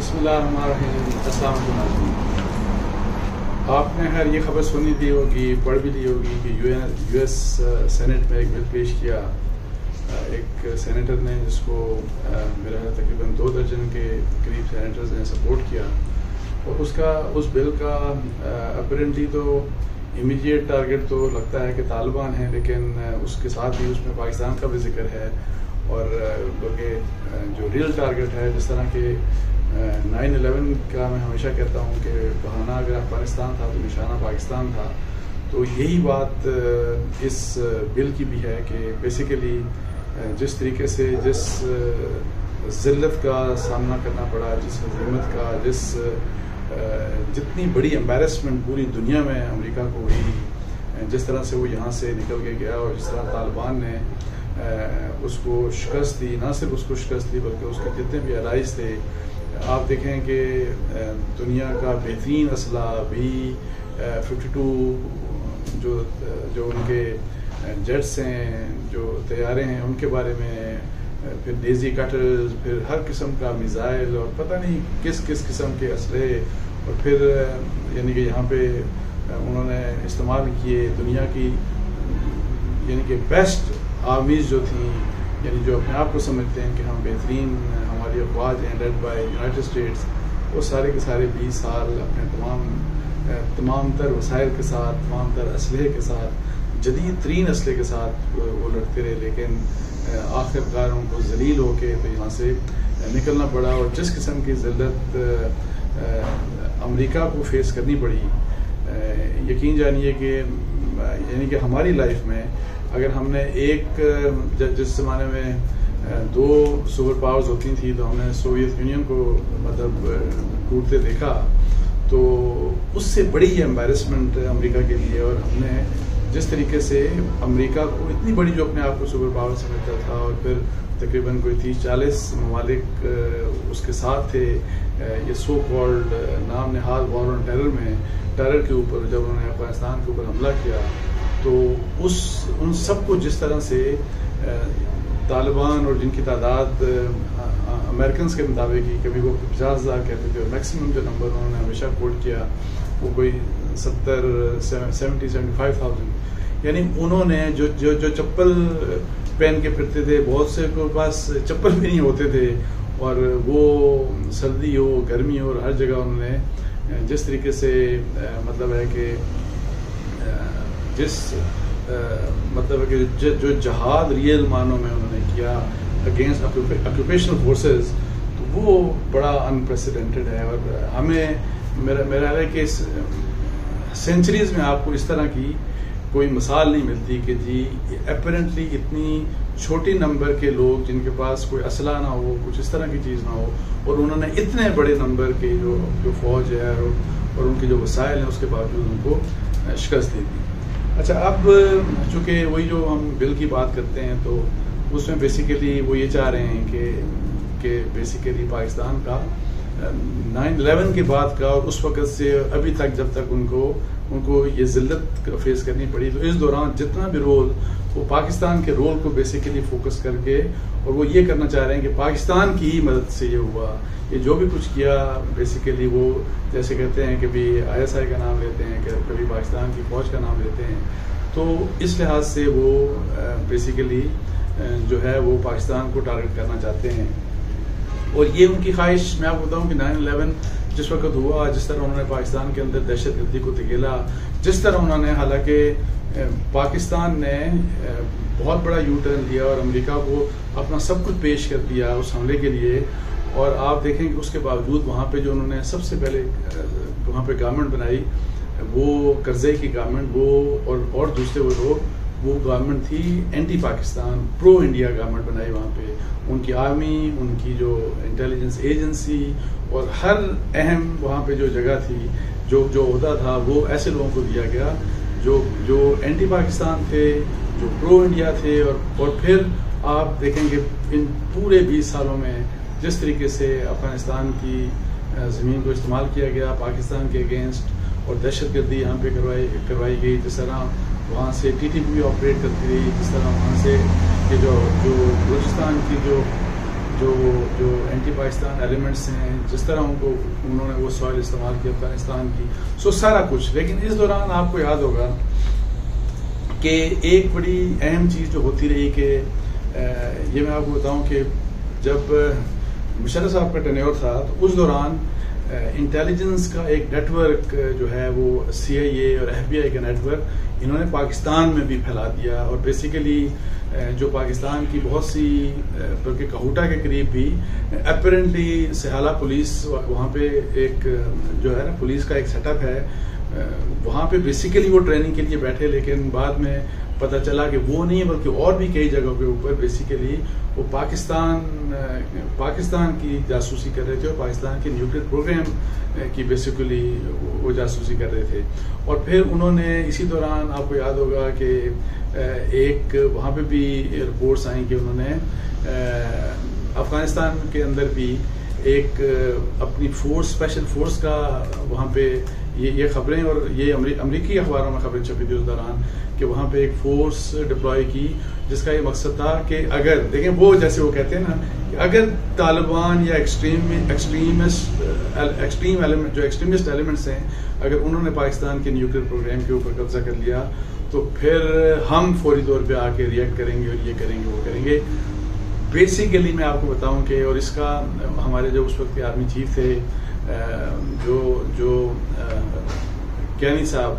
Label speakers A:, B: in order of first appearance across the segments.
A: بسم اللہ الرحمن الرحیم. السلام علیکم. آپ نے خیر یہ خبر سنی دی ہوگی, پڑھ بھی لی ہوگی کہ یو ایس سینٹ میں ایک بل پیش کیا ایک سینیٹر نے, جس کو میرا تقریباً 2 درجن کے قریب سینیٹرز نے سپورٹ کیا. اور اس بل کا اپیرنٹلی تو امیڈیٹ ٹارگیٹ تو لگتا ہے کہ طالبان ہیں, لیکن اس کے ساتھ بھی اس میں پاکستان کا بھی ذکر ہے. اور بلکہ جو ریئل ٹارگیٹ ہے, جس طرح کہ 9/11 کا میں ہمیشہ کہتا ہوں کہ بہانہ اگر افغانستان تھا تو نشانہ پاکستان تھا, تو یہی بات اس بل کی بھی ہے کہ بیسیکلی جس طریقے سے جس ذلت کا سامنا کرنا پڑا, جس ہزیمت کا, جتنی بڑی امبیرسمنٹ پوری دنیا میں امریکہ کو ہوئی, جس طرح سے وہ یہاں سے نکل کے گیا, اور جس طرح طالبان نے اس کو شکست دی, نہ صرف اس کو شکست دی بلکہ اس کے جتنے بھی الائز تھے. آپ دیکھیں کہ دنیا کا بہترین اسلحہ B-52 جو ان کے جیٹس ہیں, جو طیارے ہیں, ان کے بارے میں, پھر ڈیزی کٹرز, پھر ہر قسم کا میزائل, اور پتہ نہیں کس قسم کے اسلحے, اور پھر یعنی کہ یہاں پہ انہوں نے استعمال کیے دنیا کی یعنی کہ بیسٹ آرمیز جو تھیں, یعنی جو اپنے آپ کو سمجھتے ہیں کہ ہم بہترین ہماری افواج ہیں لیڈ بائی یونائٹڈ اسٹیٹس, وہ سارے کے سارے 20 سال اپنے تمام تر وسائل کے ساتھ, تمام تر اسلحے کے ساتھ, جدید ترین اسلحے کے ساتھ وہ لڑتے رہے. لیکن آخر کار ان کو ذلیل ہو کے تو یہاں سے نکلنا پڑا. اور جس قسم کی ذلت امریکہ کو فیس کرنی پڑی, یقین جانیے کہ یعنی کہ ہماری لائف میں اگر ہم نے جس زمانے میں 2 سپر پاورز ہوتی تھیں تو ہم نے سوویت یونین کو مطلب ٹوٹتے دیکھا, تو اس سے بڑی یہ امبیرسمنٹ امریکہ کے لیے. اور ہم نے جس طریقے سے امریکہ کو اتنی بڑی جو اپنے آپ کو سپر پاور سمجھتا تھا, اور پھر تقریباً کوئی 30-40 ممالک اس کے ساتھ تھے, یہ سو کالڈ نام نہاد وار آن ٹیرر میں, ٹیرر کے اوپر جب انہوں نے افغانستان کے اوپر حملہ کیا, تو ان سب کو جس طرح سے طالبان, اور جن کی تعداد امریکنز کے مطابق ہی کبھی وہ 50,000 کہتے تھے, اور میکسیمم جو نمبر انہوں نے ہمیشہ کوٹ کیا وہ کوئی 70-75,000, یعنی انہوں نے جو چپل پہن کے پھرتے تھے, بہت سے کے پاس چپل بھی نہیں ہوتے تھے, اور وہ سردی ہو گرمی ہو, اور ہر جگہ انہوں نے جس طریقے سے مطلب ہے کہ مطلب کہ جو جہاد ریئل معنوں میں انہوں نے کیا اگینسٹ آکوپیشنل فورسز, تو وہ بڑا انپریسیڈنٹڈ ہے. اور ہمیں میرا ہے کہ سینچریز میں آپ کو اس طرح کی کوئی مثال نہیں ملتی کہ جی اپیرنٹلی اتنی چھوٹی نمبر کے لوگ جن کے پاس کوئی اسلحہ نہ ہو, کچھ اس طرح کی چیز نہ ہو, اور انہوں نے اتنے بڑے نمبر کے جو فوج ہے اور ان کے جو وسائل ہیں, اس کے باوجود ان کو شکست دی. اچھا, اب چونکہ وہی جو ہم بل کی بات کرتے ہیں, تو اس میں بیسیکلی وہ یہ چاہ رہے ہیں کہ بیسیکلی پاکستان کا 9/11 کے بعد کا, اور اس وقت سے ابھی تک جب تک ان کو یہ ذلت فیس کرنی پڑی, تو اس دوران جتنا بھی رول وہ پاکستان کے رول کو بیسیکلی فوکس کر کے, اور وہ یہ کرنا چاہ رہے ہیں کہ پاکستان کی ہی مدد سے یہ ہوا. یہ جو بھی کچھ کیا بیسیکلی وہ جیسے کہتے ہیں کہ بھی ISI کا نام لیتے ہیں, کہ کبھی پاکستان کی فوج کا نام لیتے ہیں, تو اس لحاظ سے وہ بیسیکلی جو ہے وہ پاکستان کو ٹارگٹ کرنا چاہتے ہیں. اور یہ ان کی خواہش, میں آپ کو بتاؤں کہ 9/11 جس وقت ہوا, جس طرح انہوں نے پاکستان کے اندر دہشت گردی کو دھکیلا, جس طرح انہوں نے, حالانکہ پاکستان نے بہت بڑا یو ٹرن لیا اور امریکہ کو اپنا سب کچھ پیش کر دیا اس حملے کے لیے, اور آپ دیکھیں کہ اس کے باوجود وہاں پہ جو انہوں نے سب سے پہلے وہاں پہ گورنمنٹ بنائی, وہ کرزئی کی گورنمنٹ, وہ اور دوسرے وہ لوگ, وہ گورنمنٹ تھی اینٹی پاکستان, پرو انڈیا گورنمنٹ بنائی. وہاں پہ ان کی آرمی, ان کی جو انٹیلیجنس ایجنسی, اور ہر اہم وہاں پہ جو جگہ تھی, جو عہدہ تھا, وہ ایسے لوگوں کو دیا گیا جو اینٹی پاکستان تھے, جو پرو انڈیا تھے. اور پھر آپ دیکھیں کہ ان پورے 20 سالوں میں جس طریقے سے افغانستان کی زمین کو استعمال کیا گیا پاکستان کے اگینسٹ, اور دہشت گردی یہاں پہ کروائی گئی, جس طرح وہاں سے TTP آپریٹ کرتی رہی, جس طرح وہاں سے یہ جو بلوچستان کی جو اینٹی پاکستان ایلیمنٹس ہیں جس طرح انہوں نے وہ سوائل استعمال کی افغانستان کی، سو سارا کچھ. لیکن اس دوران آپ کو یاد ہوگا کہ ایک بڑی اہم چیز جو ہوتی رہی کہ یہ میں آپ کو بتاؤں کہ جب مشرف صاحب کا ٹینیور تھا تو اس دوران انٹیلیجنس کا ایک نیٹ ورک جو ہے وہ CIA اور FBI کا نیٹ ورک انہوں نے پاکستان میں بھی پھیلا دیا، اور بیسیکلی جو پاکستان کی بہت سی بلکہ کہوٹا کے قریب بھی اپیرنٹلی سہالہ پولیس وہاں پہ ایک جو ہے نا پولیس کا ایک سیٹ اپ ہے، وہاں پہ بیسیکلی وہ ٹریننگ کے لیے بیٹھے، لیکن بعد میں پتہ چلا کہ وہ نہیں بلکہ اور بھی کئی جگہوں کے اوپر بیسیکلی وہ پاکستان کی جاسوسی کر رہے تھے اور پاکستان کے نیوکلیئر پروگرام کی بیسیکلی وہ جاسوسی کر رہے تھے. اور پھر انہوں نے اسی دوران آپ کو یاد ہوگا کہ ایک وہاں پہ بھی رپورٹس آئیں کہ انہوں نے افغانستان کے اندر بھی ایک اپنی فورس اسپیشل فورس کا وہاں پہ یہ خبریں اور یہ امریکی اخباروں میں خبریں چھپی تھی اس دوران کہ وہاں پہ ایک فورس ڈپلوائے کی جس کا یہ مقصد تھا کہ اگر دیکھیں وہ جیسے وہ کہتے ہیں نا کہ اگر طالبان یا ایکسٹریمسٹ ایلیمنٹس ہیں اگر انہوں نے پاکستان کے نیوکلیئر پروگرام کے اوپر قبضہ کر لیا تو پھر ہم فوری طور پہ آ کے ریئیکٹ کریں گے اور یہ کریں گے وہ کریں گے. بیسیکلی میں آپ کو بتاؤں کہ اور اس کا ہمارے جو اس وقت کے آرمی چیف تھے جو کیانی صاحب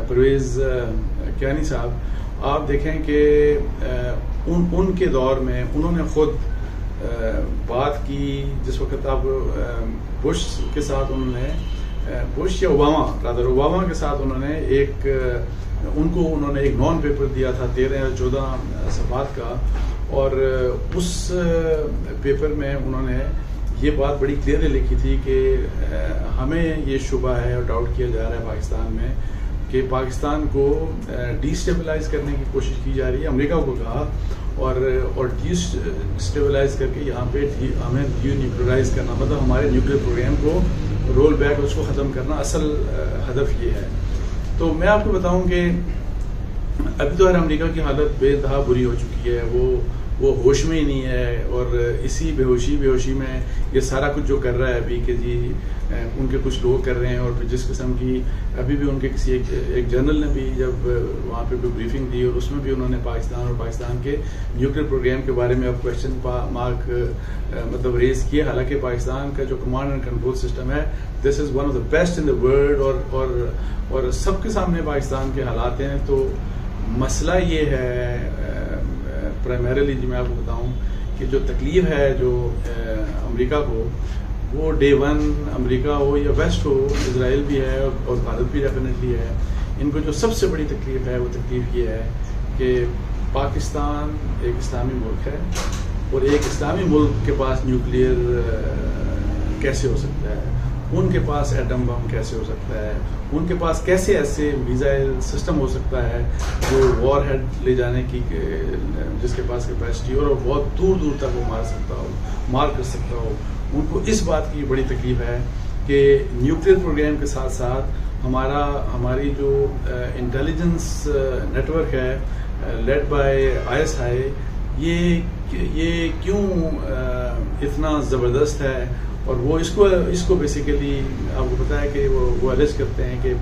A: پرویز کیانی صاحب، آپ دیکھیں کہ ان کے دور میں انہوں نے خود بات کی جس وقت آپ بش کے ساتھ انہوں نے بش یا اوباما کے ساتھ انہوں نے ایک نان پیپر دیا تھا 13 یا 14 صفحات کا، اور اس پیپر میں انہوں نے یہ بات بڑی کلیئرلی لکھی تھی کہ ہمیں یہ شبہ ہے اور ڈاؤٹ کیا جا رہا ہے پاکستان میں کہ پاکستان کو ڈی اسٹیبلائز کرنے کی کوشش کی جا رہی ہے. امریکہ کو کہا اور ڈی اسٹیبلائز کر کے یہاں پہ ہمیں ڈی نیوکلیئرائز کرنا، مطلب ہمارے نیوکلیئر پروگرام کو رول بیک اس کو ختم کرنا اصل ہدف یہ ہے. تو میں آپ کو بتاؤں کہ ابھی تو امریکہ کی حالت بے انتہا بری ہو چکی ہے، وہ ہوش میں ہی نہیں ہے، اور اسی بے ہوشی میں یہ سارا کچھ جو کر رہا ہے ابھی کہ جی ان کے کچھ لوگ کر رہے ہیں. اور جس قسم کی ابھی بھی ان کے کسی ایک جنرل نے بھی جب وہاں پہ کوئی بریفنگ دی اور اس میں بھی انہوں نے پاکستان اور پاکستان کے نیوکلیئر پروگرام کے بارے میں اب کوشچن مارک مطلب ریز کیے، حالانکہ پاکستان کا جو کمانڈ اینڈ کنٹرول سسٹم ہے this is one of the best in the world, اور سب کے سامنے پاکستان کے حالات ہیں. تو مسئلہ یہ ہے پرائمریلی جی میں آپ کو بتاؤں کہ جو تکلیف ہے جو امریکہ کو، وہ ڈے ون امریکہ ہو یا ویسٹ ہو، اسرائیل بھی ہے اور بھارت بھی ڈیفینیٹلی ہے، ان کو جو سب سے بڑی تکلیف ہے وہ تکلیف یہ ہے کہ پاکستان ایک اسلامی ملک ہے، اور ایک اسلامی ملک کے پاس نیوکلیئر کیسے ہو سکتا ہے، ان کے پاس ایٹم بم کیسے ہو سکتا ہے، ان کے پاس کیسے ایسے میزائل سسٹم ہو سکتا ہے جو وار ہیڈ لے جانے کی جس کے پاس کیپیسٹی اور بہت دور دور تک وہ مار کر سکتا ہو. ان کو اس بات کی بڑی تکلیف ہے کہ نیوکلیئر پروگرام کے ساتھ ساتھ ہماری جو انٹیلیجنس نیٹ ورک ہے لیڈ بائی ISI یہ کیوں اتنا زبردست ہے. اور وہ اس کو بیسیکلی آپ کو پتا ہے کہ وہ الیج کرتے ہیں کہ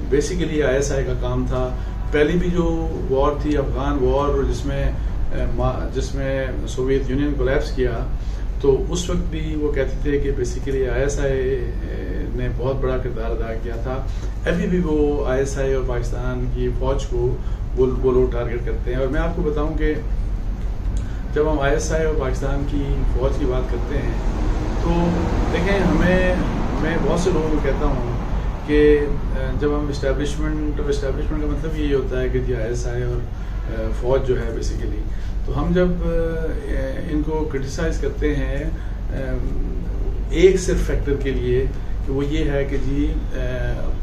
A: بیسیکلی ISI کا کام تھا. پہلی بھی جو وار تھی افغان وار جس میں سوویت یونین کولیپس کیا، تو اس وقت بھی وہ کہتے تھے کہ بیسیکلی ISI نے بہت بڑا کردار ادا کیا تھا. ابھی بھی وہ ISI اور پاکستان کی فوج کو وہ لوگ ٹارگٹ کرتے ہیں. اور میں آپ کو بتاؤں کہ جب ہم ISI اور پاکستان کی فوج کی بات کرتے ہیں تو دیکھیں میں بہت سے لوگوں کو کہتا ہوں کہ جب ہم اسٹیبلشمنٹ کا مطلب یہی ہوتا ہے کہ جی ISI اور فوج جو ہے بیسیکلی، تو ہم جب ان کو کرٹیسائز کرتے ہیں ایک صرف فیکٹر کے لیے کہ وہ یہ ہے کہ جی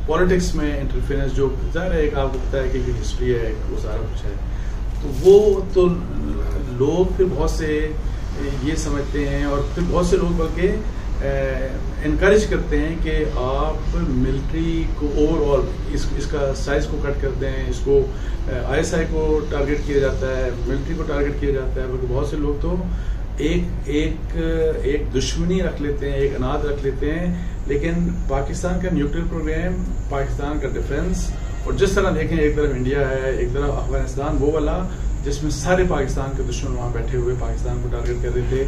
A: پولیٹکس میں انٹرفیئرنس، جو ظاہر ہے ایک آپ کو پتا ہے کہ ہسٹری ہے وہ سارا کچھ ہے، تو وہ تو لوگ پھر بہت سے یہ سمجھتے ہیں اور پھر بہت سے لوگ بلکہ انکریج کرتے ہیں کہ آپ ملٹری کو اوور آل اس کا سائز کو کٹ کر دیں، اس کو ISI کو ٹارگٹ کیا جاتا ہے، ملٹری کو ٹارگٹ کیا جاتا ہے، بلکہ بہت سے لوگ تو ایک دشمنی رکھ لیتے ہیں، ایک اناد رکھ لیتے ہیں، لیکن پاکستان کا نیوکلیئر پروگرام، پاکستان کا ڈیفنس، اور جس طرح دیکھیں ایک طرف انڈیا ہے، ایک طرف افغانستان، وہ والا جس میں سارے پاکستان کے دشمن وہاں بیٹھے ہوئے پاکستان کو ٹارگیٹ کر رہے تھے،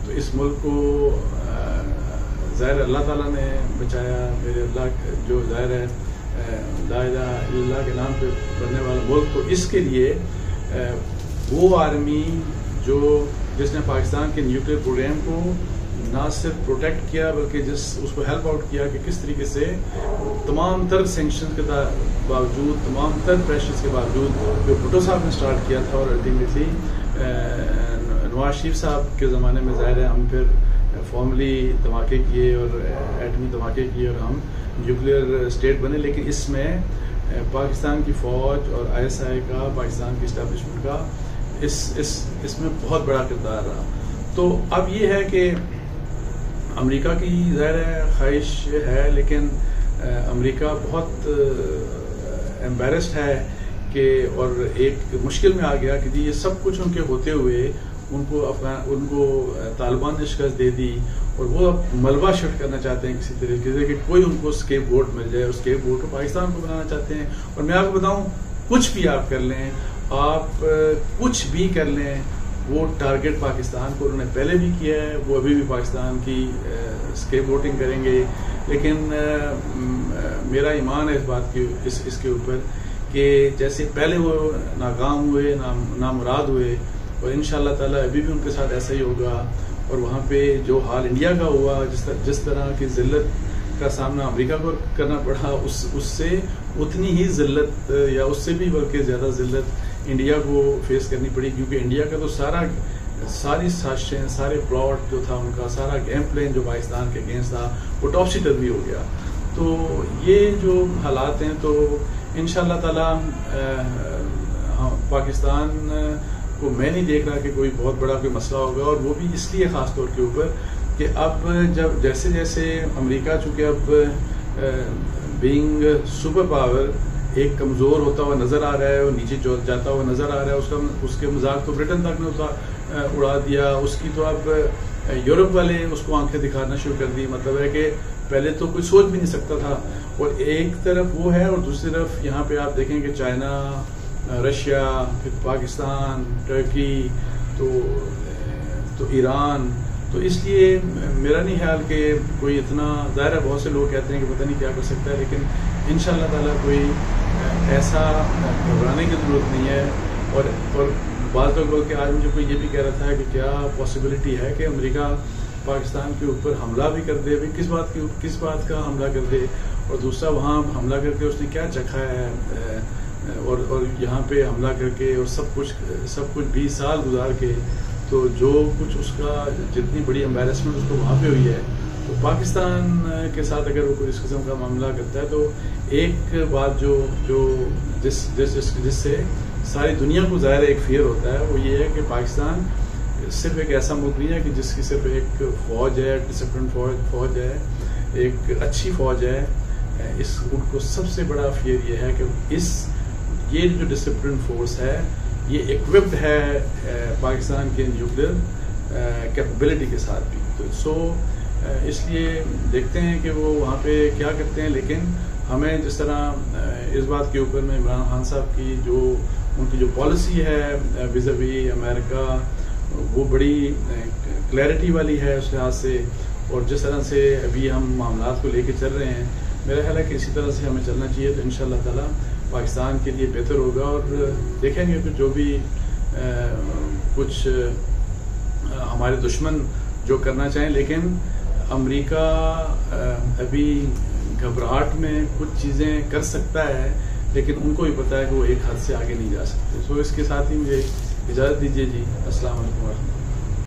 A: تو اس ملک کو ظاہر اللہ تعالیٰ نے بچایا، میرے اللہ جو ظاہر ہے لا الہ الا اللہ کے نام پہ بننے والا ملک، تو اس کے لیے وہ آرمی جس نے پاکستان کے نیوکلیئر پروگرام کو نہ صرف پروٹیکٹ کیا بلکہ اس کو ہیلپ آؤٹ کیا کہ کس طریقے سے تمام تر سینکشن کے باوجود، تمام تر پریشرز کے باوجود، جو بھٹو صاحب نے سٹارٹ کیا تھا، اور الٹیمیٹلی نواز شریف صاحب کے زمانے میں ظاہر ہے ہم پھر فارملی دھماکے کیے اور ایٹمی دھماکے کیے اور ہم نیوکلیئر اسٹیٹ بنے، لیکن اس میں پاکستان کی فوج اور ISI کا، پاکستان کی اسٹیبلشمنٹ کا اس میں بہت بڑا کردار رہا۔ تو اب یہ ہے کہ امریکہ کی ظاہر ہے خواہش ہے، لیکن امریکہ بہت ایمبیرسڈ ہے کہ، اور ایک مشکل میں آ گیا کہ جی یہ سب کچھ ان کے ہوتے ہوئے ان کو طالبان نے شکست دے دی، اور وہ اب ملبہ شفٹ کرنا چاہتے ہیں کسی طریقے سے کہ کوئی ان کو اسکیپ بورڈ مل جائے، اور اسکیپ بورڈ کو پاکستان کو بنانا چاہتے ہیں۔ اور میں آپ کو بتاؤں، کچھ بھی آپ کر لیں، آپ کچھ بھی کر لیں، وہ ٹارگیٹ پاکستان کو انہوں نے پہلے بھی کیا ہے، وہ ابھی بھی پاکستان کی اسکیپ بورڈنگ کریں گے، لیکن میرا ایمان ہے اس بات کی، اس کے اوپر کہ جیسے پہلے وہ ناکام ہوئے، نامراد ہوئے، اور انشاءاللہ تعالیٰ ابھی بھی ان کے ساتھ ایسا ہی ہوگا، اور وہاں پہ جو حال انڈیا کا ہوا، جس طرح کی ذلت کا سامنا امریکہ کو کرنا پڑا، اس سے اتنی ہی ذلت یا اس سے بھی بلکہ زیادہ ذلت انڈیا کو فیس کرنی پڑی، کیونکہ انڈیا کا تو ساری سازشیں، سارے پلاٹ جو تھا ان کا، سارا گیم پلان جو پاکستان کے اگینسٹ تھا، وہ ٹاپسی ٹرمی ہو گیا۔ تو یہ جو حالات ہیں، تو انشاءاللہ تعالیٰ پاکستان کو میں نہیں دیکھ رہا کہ کوئی بہت بڑا کوئی مسئلہ ہوگا، اور وہ بھی اس لیے خاص طور کے اوپر کہ اب جیسے جیسے امریکہ چونکہ اب بینگ سپر پاور ایک کمزور ہوتا ہوا نظر آ رہا ہے، اور نیچے جاتا ہوا نظر آ رہا ہے، اس کے مذاق تو برٹن تک نے اڑا دیا، اس کی تو اب یورپ والے اس کو آنکھیں دکھانا شروع کر دی، مطلب ہے کہ پہلے تو کوئی سوچ بھی نہیں سکتا تھا۔ اور ایک طرف وہ ہے، اور دوسری طرف یہاں پہ آپ دیکھیں کہ چائنا، رشیا، پھر پاکستان، ٹرکی، تو ایران، تو اس لیے میرا نہیں خیال کہ کوئی اتنا، ظاہر ہے بہت سے لوگ کہتے ہیں کہ پتہ نہیں کیا کر سکتا ہے، لیکن انشاءاللہ تعالیٰ کوئی ایسا گھبرانے کی ضرورت نہیں ہے۔ اور بعض لوگ بول کے آج مجھے کوئی یہ بھی کہہ رہا تھا کہ کیا پاسبلٹی ہے کہ امریکہ پاکستان کے اوپر حملہ بھی کر دے، کس بات کا حملہ کر دے، اور دوسرا وہاں حملہ کر کے اس نے کیا چکھا ہے، اور یہاں پہ حملہ کر کے اور سب کچھ 20 سال گزار کے، تو جو کچھ اس کا جتنی بڑی امبیرسمنٹ اس کو وہاں پہ ہوئی ہے، تو پاکستان کے ساتھ اگر وہ کوئی اس قسم کا معاملہ کرتا ہے، تو ایک بات جس سے ساری دنیا کو ظاہر ایک فیئر ہوتا ہے، وہ یہ ہے کہ پاکستان صرف ایک ایسا ملک نہیں ہے کہ جس کی صرف ایک فوج ہے، ڈسپلن فوج ہے، ایک اچھی فوج ہے۔ اس ملک کو سب سے بڑا فیئر یہ ہے کہ یہ جو ڈسپلن فورس ہے، یہ ایکوپڈ ہے پاکستان کے نیوکلیئر کیپبلٹی کے ساتھ بھی، تو اس لیے دیکھتے ہیں کہ وہ وہاں پہ کیا کرتے ہیں، لیکن ہمیں جس طرح اس بات کے اوپر میں عمران خان صاحب کی ان کی جو پالیسی ہے ویزاوی امریکہ، وہ بڑی کلیئرٹی والی ہے اس لحاظ سے، اور جس طرح سے ابھی ہم معاملات کو لے کے چل رہے ہیں، میرا خیال ہے کہ اسی طرح سے ہمیں چلنا چاہیے، تو انشاءاللہ تعالیٰ پاکستان کے لیے بہتر ہوگا۔ اور دیکھیں گے کہ جو بھی کچھ ہمارے دشمن جو کرنا چاہیں، لیکن امریکہ ابھی گھبراہٹ میں کچھ چیزیں کر سکتا ہے، لیکن ان کو بھی پتہ ہے کہ وہ ایک حد سے آگے نہیں جا سکتے۔ سو اس کے ساتھ ہی مجھے اجازت دیجیے جی، السلام علیکم ورحمۃ اللہ۔